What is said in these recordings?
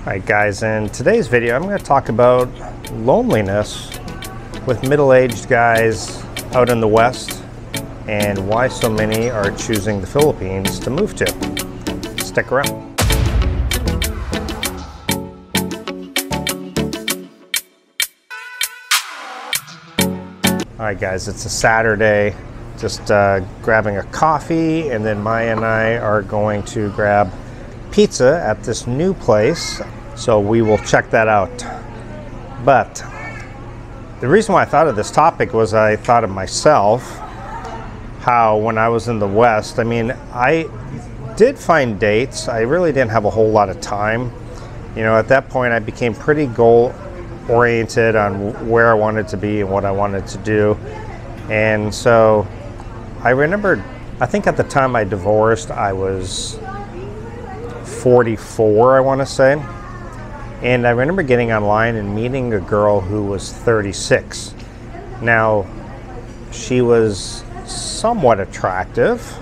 Alright guys, in today's video I'm going to talk about loneliness with middle-aged guys out in the West and why so many are choosing the Philippines to move to. Stick around. Alright guys, it's a Saturday, just grabbing a coffee, and then Maya and I are going to grab pizza at this new place. So we will check that out. But the reason why I thought of this topic was I thought of myself, how when I was in the West, I mean, I did find dates. I really didn't have a whole lot of time. You know, at that point I became pretty goal oriented on where I wanted to be and what I wanted to do. And so I remembered, I think at the time I divorced, I was 44, I want to say. And I remember getting online and meeting a girl who was 36. Now, she was somewhat attractive.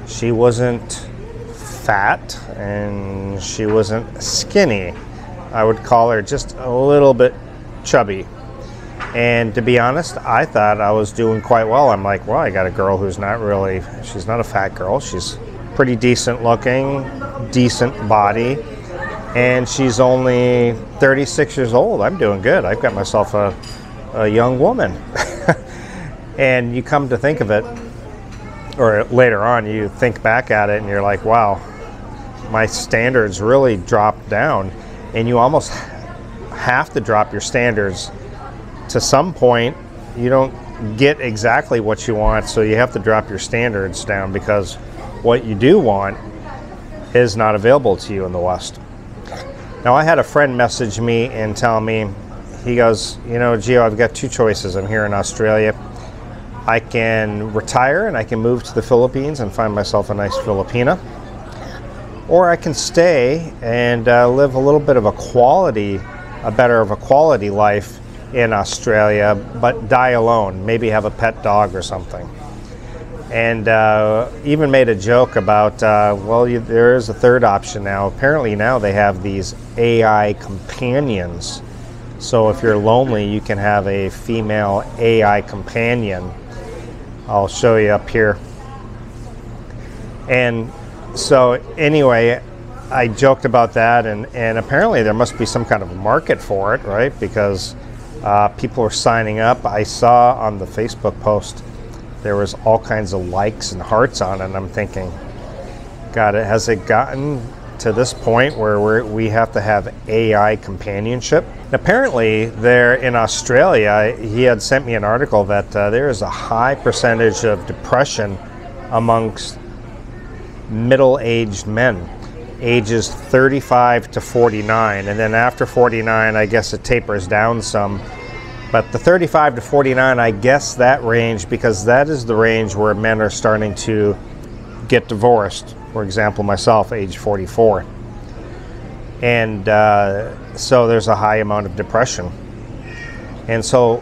She wasn't fat and she wasn't skinny. I would call her just a little bit chubby. And to be honest, I thought I was doing quite well. I'm like, well, I got a girl who's not really, she's not a fat girl. She's pretty decent looking, decent body. And she's only 36 years old. I'm doing good. I've got myself a young woman. And you come to think of it, or later on, you think back at it and you're like, wow, my standards really dropped down. And you almost have to drop your standards. To some point, you don't get exactly what you want, so you have to drop your standards down because what you do want is not available to you in the West. Now, I had a friend message me and tell me, he goes, you know, Gio, I've got two choices. I'm here in Australia. I can retire and I can move to the Philippines and find myself a nice Filipina. Or I can stay and live a little bit of a better quality life in Australia, but die alone. Maybe have a pet dog or something. And even made a joke about, there is a third option now. Apparently now they have these AI companions. So if you're lonely, you can have a female AI companion. I'll show you up here. And so anyway, I joked about that, and apparently there must be some kind of a market for it, right? Because people are signing up. I saw on the Facebook post there was all kinds of likes and hearts on it, and I'm thinking, God, has it gotten to this point where we have to have AI companionship? Apparently, there in Australia, he had sent me an article that there is a high percentage of depression amongst middle-aged men, ages 35 to 49, and then after 49, I guess it tapers down some. But the 35 to 49, I guess that range, because that is the range where men are starting to get divorced. For example, myself, age 44. And so there's a high amount of depression. And so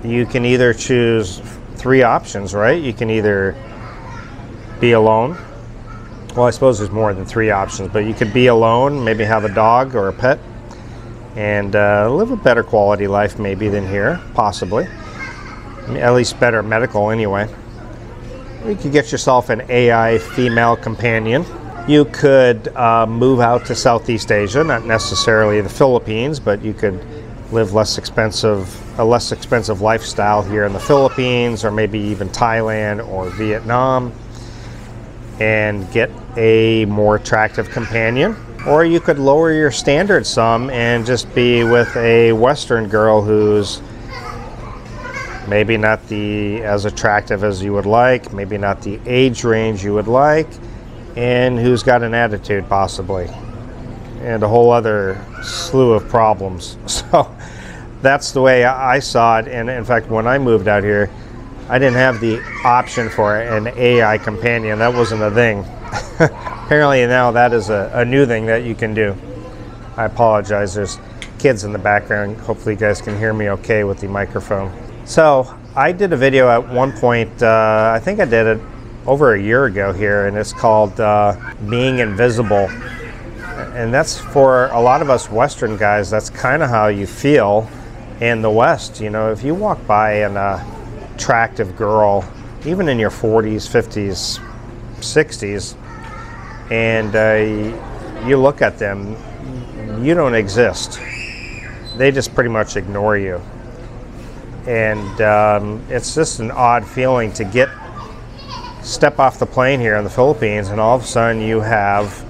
you can either choose three options, right? You can either be alone. Well, I suppose there's more than three options, but you could be alone, maybe have a dog or a pet, and live a better quality life maybe than here, possibly. At least better medical anyway. You could get yourself an AI female companion. You could move out to Southeast Asia, not necessarily the Philippines, but you could live a less expensive lifestyle here in the Philippines, or maybe even Thailand or Vietnam, and get a more attractive companion. Or you could lower your standards some and just be with a Western girl who's maybe not as attractive as you would like, maybe not the age range you would like, and who's got an attitude possibly, and a whole other slew of problems. So that's the way I saw it. And in fact, when I moved out here, I didn't have the option for an AI companion. That wasn't a thing. Apparently now that is a new thing that you can do. I apologize, there's kids in the background. Hopefully you guys can hear me okay with the microphone. So I did a video at one point, I think I did it over a year ago here, and it's called Being Invisible. And that's, for a lot of us Western guys, that's kind of how you feel in the West. You know, if you walk by an attractive girl, even in your 40s, 50s, 60s, and you look at them, you don't exist. They just pretty much ignore you. And it's just an odd feeling to step off the plane here in the Philippines, and all of a sudden you have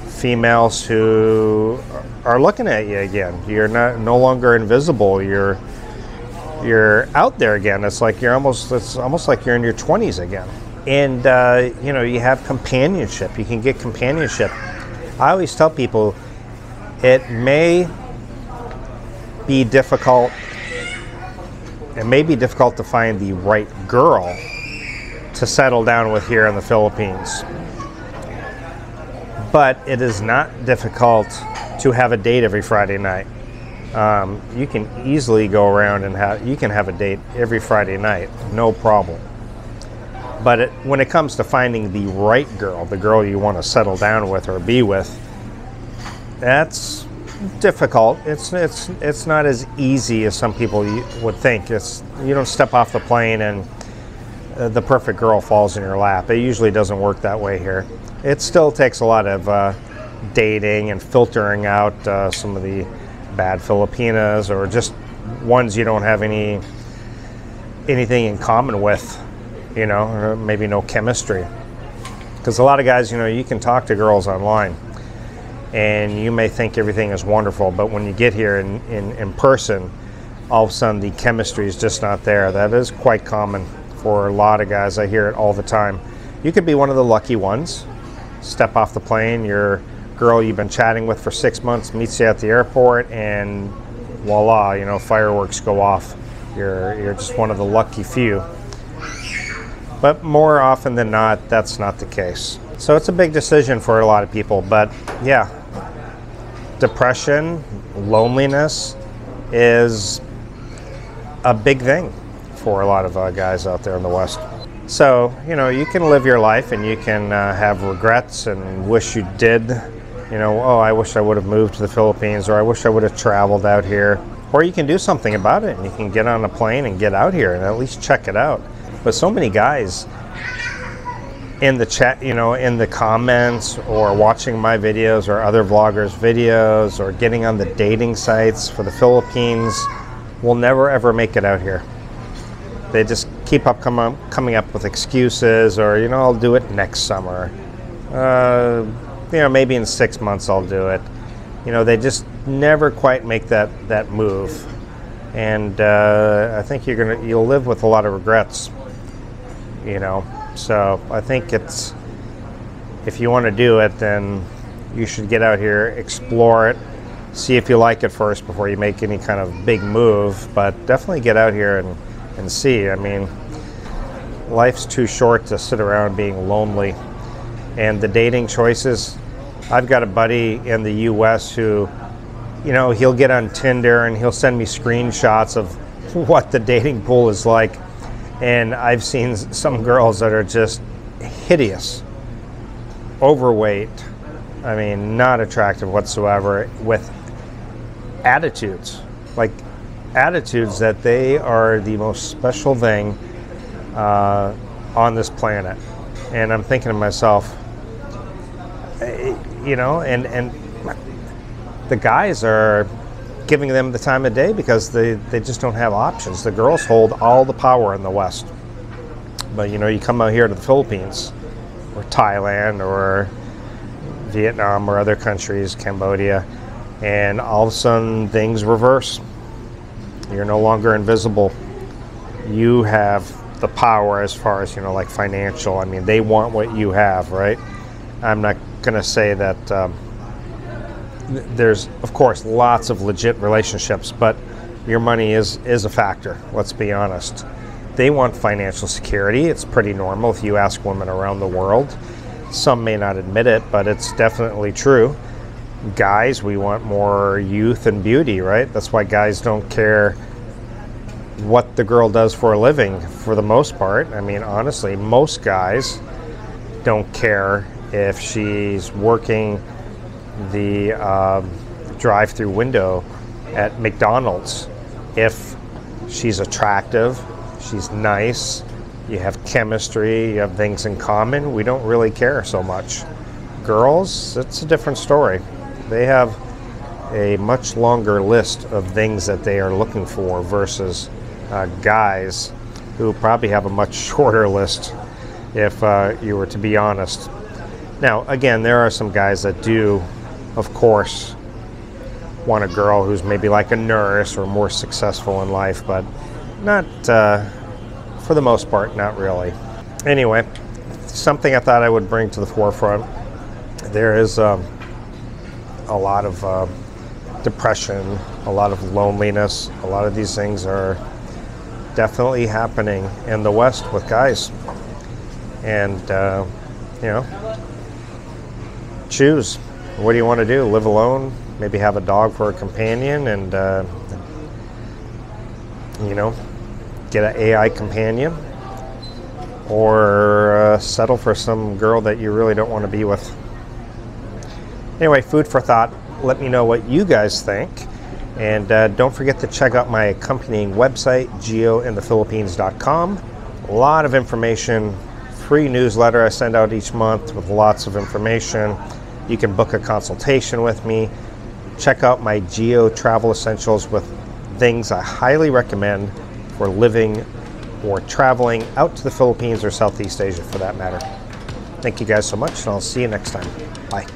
females who are looking at you again. You're no longer invisible. You're out there again. It's almost like you're in your 20s again. And you know, you have companionship. You can get companionship. I always tell people it may be difficult. It may be difficult to find the right girl to settle down with here in the Philippines. But it is not difficult to have a date every Friday night. You can easily go around and have a date every Friday night, no problem. But when it comes to finding the right girl, the girl you want to settle down with or be with, that's difficult. It's not as easy as some people would think. You don't step off the plane and the perfect girl falls in your lap. It usually doesn't work that way here. It still takes a lot of dating and filtering out some of the bad Filipinas, or just ones you don't have anything in common with, you know, or maybe no chemistry. Because a lot of guys, you know, you can talk to girls online and you may think everything is wonderful, but when you get here in person, all of a sudden the chemistry is just not there. That is quite common for a lot of guys. I hear it all the time. You could be one of the lucky ones. Step off the plane, your girl you've been chatting with for 6 months meets you at the airport, and voila, you know, fireworks go off. You're just one of the lucky few. But more often than not, that's not the case. So it's a big decision for a lot of people. But yeah, depression, loneliness is a big thing for a lot of guys out there in the West. So, you know, you can live your life and you can have regrets and wish you did. You know, oh, I wish I would have moved to the Philippines, or I wish I would have traveled out here. Or you can do something about it and you can get on a plane and get out here and at least check it out. But so many guys in the chat, you know, in the comments, or watching my videos or other vloggers' videos, or getting on the dating sites for the Philippines, will never ever make it out here. They just keep up coming up with excuses, or, you know, I'll do it next summer. You know, maybe in 6 months I'll do it. You know, they just never quite make that move. And I think you'll live with a lot of regrets, you know. So I think if you want to do it, then you should get out here, explore it, see if you like it first before you make any kind of big move. But definitely get out here and see. I mean, life's too short to sit around being lonely. And the dating choices, I've got a buddy in the US who, you know, he'll get on Tinder and he'll send me screenshots of what the dating pool is like. And I've seen some girls that are just hideous, overweight, I mean, not attractive whatsoever, with attitudes, like attitudes that they are the most special thing on this planet. And I'm thinking to myself, you know, and the guys are giving them the time of day because they just don't have options. The girls hold all the power in the West. But, you know, you come out here to the Philippines or Thailand or Vietnam or other countries, Cambodia, and all of a sudden things reverse. You're no longer invisible. You have the power as far as, you know, like financial. I mean, they want what you have, right? I'm not going to say that there's, of course, lots of legit relationships, but your money is a factor. Let's be honest. They want financial security. It's pretty normal if you ask women around the world. Some may not admit it, but it's definitely true. Guys, we want more youth and beauty, right? That's why guys don't care what the girl does for a living, for the most part. I mean, honestly, most guys don't care if she's working the drive-through window at McDonald's. If she's attractive, she's nice, you have chemistry, you have things in common, we don't really care so much. Girls, it's a different story. They have a much longer list of things that they are looking for versus guys who probably have a much shorter list, if you were to be honest. Now, again, there are some guys that do, of course, want a girl who's maybe like a nurse or more successful in life, but not, for the most part, not really. Anyway, something I thought I would bring to the forefront. There is a lot of depression, a lot of loneliness. A lot of these things are definitely happening in the West with guys. And, you know, choose. What do you want to do? Live alone? Maybe have a dog for a companion and, you know, get an AI companion? Or settle for some girl that you really don't want to be with? Anyway, food for thought. Let me know what you guys think. And don't forget to check out my accompanying website, geointhephilippines.com. A lot of information, free newsletter I send out each month with lots of information. You can book a consultation with me. Check out my Geo Travel Essentials with things I highly recommend for living or traveling out to the Philippines or Southeast Asia for that matter. Thank you guys so much, and I'll see you next time. Bye.